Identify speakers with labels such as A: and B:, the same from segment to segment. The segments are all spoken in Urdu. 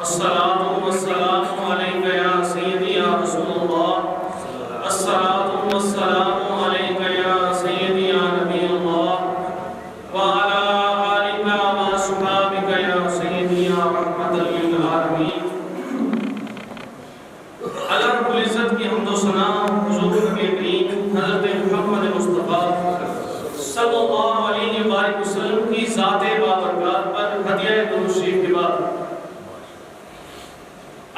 A: الصلاة والسلام عليك يا سيدي يا رسول الله. الصلاة والسلام عليك يا سيدي يا نبي الله وعلى آلك وأصحابك يا سيدي يا رحمة للعالمين. اللہ رب العزت کی حمد و ثنا حضور نبی کریم حضرت محمد مصطفیٰ صلی اللہ علیہ وآلہ وسلم کی ذات بابرکات پر ہدیہ درود شریف کے بعد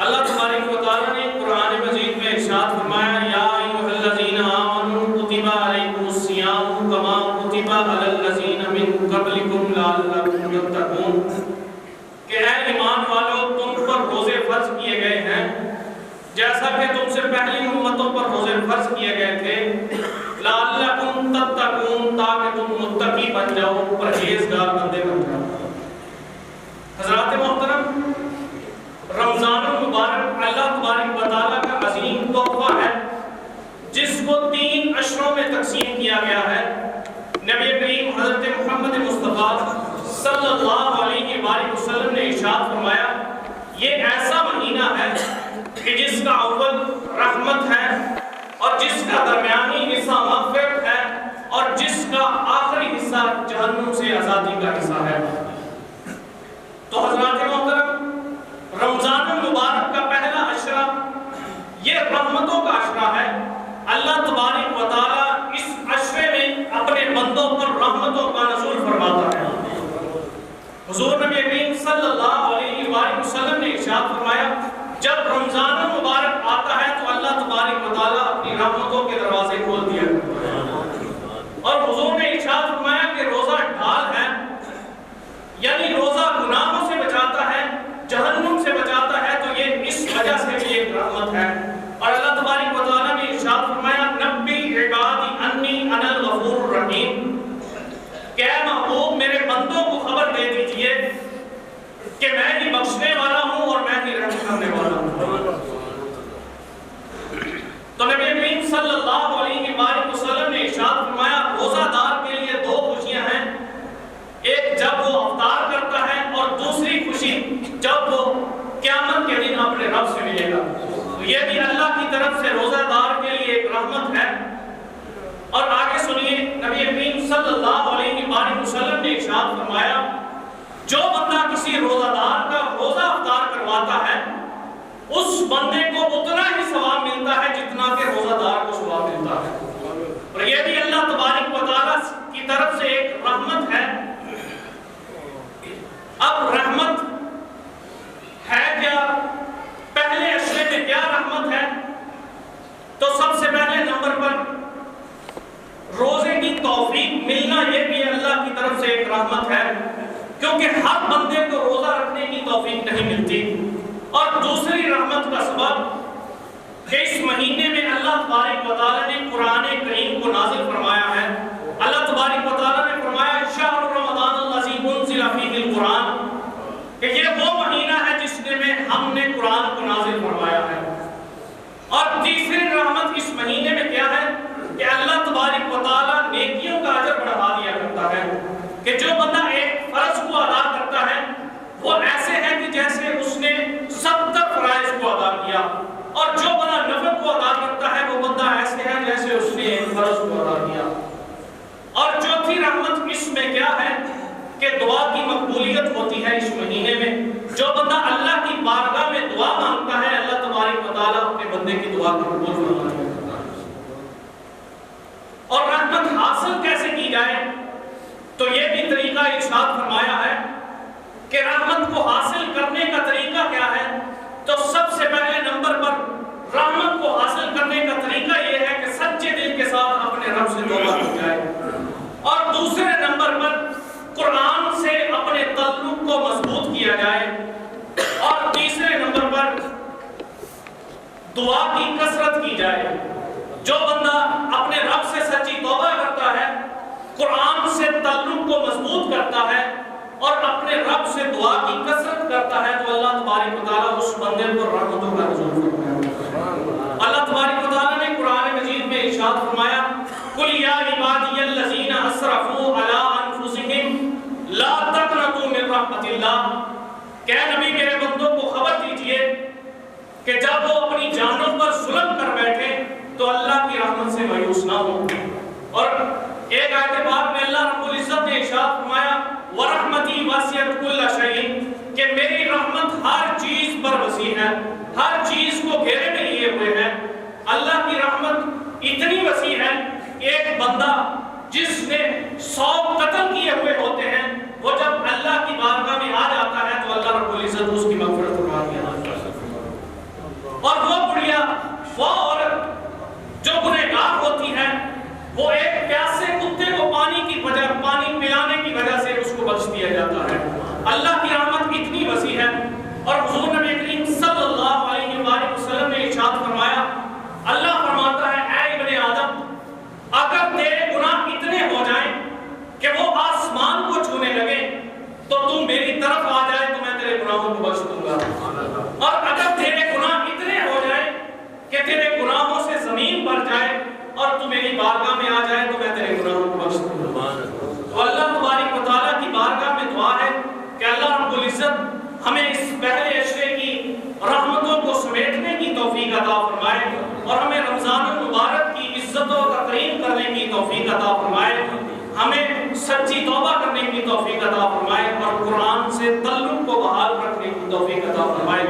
A: اللہ تبارک و تعالی نے قرآن مجید میں ارشاد فرمایا یا ایھا الذین آمنوا کتب علیکم الصیام کما کتب علی الذین من قبلکم لعلکم تتقون کہ اے ایمان والو تم پر روزے فرض کیے گئے ہیں جیسا کہ تم سے پہلی امتوں پر روزے فرض کیے گئے تھے لعلکم تتقون تاکہ تم متقی بن جاؤ پرہیزگار بندے بن جاؤ. حضرات محترم رمضان المبارک اللہ تبارک و تعالیٰ کا عظیم تحفہ ہے جس کو 3 عشروں میں تقسیم کیا گیا ہے. نبی کریم حضرت محمد مصطفیٰ صلی اللہ علیہ وآلہ وسلم نے ارشاد فرمایا یہ ایسا مہینہ ہے کہ جس کا اول رحمت ہے اور جس کا درمیانی حصہ مغفرت ہے اور جس کا آخری حصہ جہنم سے آزادی کا حصہ ہے. تو حضرات محترم رمضان المبارک کا پہلا عشرہ یہ رحمتوں کا عشرہ ہے. اللہ تبارک و تعالیٰ اس عشرے میں اپنے بندوں پر رحمتوں کا نزول فرماتا ہے. حضور نبی کریم صلی اللہ علیہ وآلہ وسلم نے ارشاد فرمایا جب رمضان المبارک آتا ہے تو اللہ تبارک و تعالیٰ اپنی رحمتوں کے دروازے کھول دیا کرتا ہے. اور حضور نے ارشاد فرمایا کہ روزہ ڈھال ہے یعنی روزہ گناہوں سے بچاتا ہے جہنم سے بچاتا ہے تو یہ اس وجہ سے بھی ایک رحمت ہے. اور اللہ تبارک و تعالیٰ نے ارشاد فرمایا نبی عبادی انی انا الغفور الرحیم کہ اے محبوب میرے بندوں کو خبر دے دیجئے کہ میں ہی بخشنے والا ہوں اور میں ہی رحم کرنے والا ہوں. تو نبی کریم صلی اللہ علیہ وآلہ وسلم نے ارشاد فرمایا روزہ دار کے لیے 2 خوشیاں ہیں. ایک جب وہ افطار کرتا ہے اور دوسری خوشی جب وہ قیامت کے دن اپنے رب سے ملے گا. تو یہ بھی اللہ کی طرف سے روزہ دار کے لیے ایک رحمت ہے. اور آگے سنیے نبی کریم صلی اللہ علیہ وآلہ وسلم نے ارشاد فرمایا جو بندہ کسی روزہ دار کا روزہ افطار کرواتا ہے اس بندے کو اتنا ہی ثواب ملتا ہے جتنا کہ روزہ دار کو ثواب ملتا ہے. اور یہ بھی اللہ تبارک و تعالیٰ کی طرف سے ایک رحمت ہے. اب رحمت ہے کیا؟ پہلے عشرے میں کیا رحمت ہے؟ تو سب سے پہلے نمبر پر روزے کی توفیق ملنا یہ بھی اللہ کی طرف سے ایک رحمت ہے کیونکہ ہر بندے کو روزہ رکھنے کی توفیق نہیں ملتی. اور دوسری رحمت کا سبب کہ اس مہینے میں اللہ تبارک و تعالیٰ نے قرآن کریم کو نازل فرمایا ہے. اللہ تبارک و تعالیٰ نے فرمایا شہر رمضان الذی انزل فیہ القرآن کہ یہ وہ مہینہ ہے جس میں ہم نے قرآن کو نازل فرمایا ہے. اور تیسری رحمت اس مہینے میں کیا ہے کہ اللہ تبارک و تعالیٰ نیکیوں کا اجر بڑھا دیا کرتا ہے کہ جو بندہ ایک فرض کو ادا کرتا ہے وہ ایسے ہے کہ جیسے اس نے 70 فرائض کو ادا کیا اور جو بندہ نفل کو ادا کرتا ہے وہ بندہ ایسے ہے جیسے اس نے ایک فرض کو ادا کیا. اور چوتھی رحمت اس میں کیا ہے کہ دعا کی مقبولیت ہوتی ہے اس مہینے میں. جو بندہ اللہ کی بارگاہ میں دعا مانگتا ہے اللہ تبارک و تعالیٰ اپنے بندے کی دعا کو قبول فرماتا ہے. اور رحمت حاصل کیسے کی جائے تو یہ بھی طریقہ ارشاد فرمایا ہے کہ رحمت کو حاصل کرنے کا طریقہ کیا ہے. تو سب سے پہلے نمبر پر رحمت کو حاصل کرنے کا طریقہ یہ ہے کہ سچے دل کے ساتھ اپنے رب سے توبہ کی جائے. اور دوسرے نمبر پر قرآن سے اپنے تعلق کو مضبوط کیا جائے. اور تیسرے نمبر پر دعا کی کثرت کی جائے. جو بندہ اپنے رب سے سچی توبہ کرتا ہے قرآن سے تعلق کو مضبوط کرتا ہے اور اپنے رب سے دعا کی کثرت کرتا ہے تو اللہ تبارک و تعالیٰ اس بندے پر رحمتوں کا نزول فرماتا ہے. اللہ تبارک و تعالیٰ نے قرآن مجید میں ارشاد فرمایا قل یا عبادی الذین اسرفوا علی انفسہم لا تقنطوا من رحمت اللہ کہ نبی میرے بندوں کو خبر کہ جب وہ اپنی جانوں پر ظلم کر بیٹھے تو اللہ کی رحمت سے مایوس نہ ہو. اور ایک آیت پاک میں اللہ رب العزت نے ارشاد فرمایا وَرَحْمَتِي وَسِعَتْ كُلَّ شَيْءٍ کہ میری رحمت ہر چیز پر وسیع ہے، ہر چیز کو گھیرے میں لیے ہوئے ہے. اللہ کی رحمت اتنی وسیع ہے کہ ایک بندہ جس نے 100 قتل کیے ہوئے ہوتے ہیں وہ جب اللہ کی بارگاہ میں آ جاتا ہے تو اللہ رب العزت اس کی مغفرت فرما دیا. اور وہ بڑھیا، وہ عورت جو گنہگار ہوتی ہے، وہ ایک پیاسے کتے کو پانی پلانے کی وجہ سے اس کو بخش دیا جاتا ہے. اللہ کی رحمت اتنی وسیع ہے. اور حضور نبی کریم صلی اللہ علیہ وآلہ وسلم نے ارشاد فرمایا، اللہ فرماتا ہے اے ابن آدم اگر تیرے گناہ اتنے ہو جائیں کہ وہ آسمان کو چھونے لگے تو تم میری طرف آ جائے تو میں تیرے گناہوں کو بخش دوں گا. اور اگر تیرے گناہ اتنے ہو جائیں کہ تیرے گناہوں سے زمین بھر جائے اور تو میری بارگاہ میں آ جائے تو میں تیرے گناہوں کو بخش دوں گا. تو اللہ تبارک و تعالیٰ کی بارگاہ میں دعا ہے کہ اللہ رب العزت ہمیں اس پہلے عشرے کی رحمتوں کو سمیٹنے کی توفیق عطا فرمائے اور ہمیں رمضان المبارک کی عزت و تقریم کرنے کی توفیق عطا فرمائے، ہمیں سچی توبہ کرنے کی توفیق عطا فرمائے اور قرآن سے تعلق کو بحال رکھنے کی توفیق عطا فرمائے.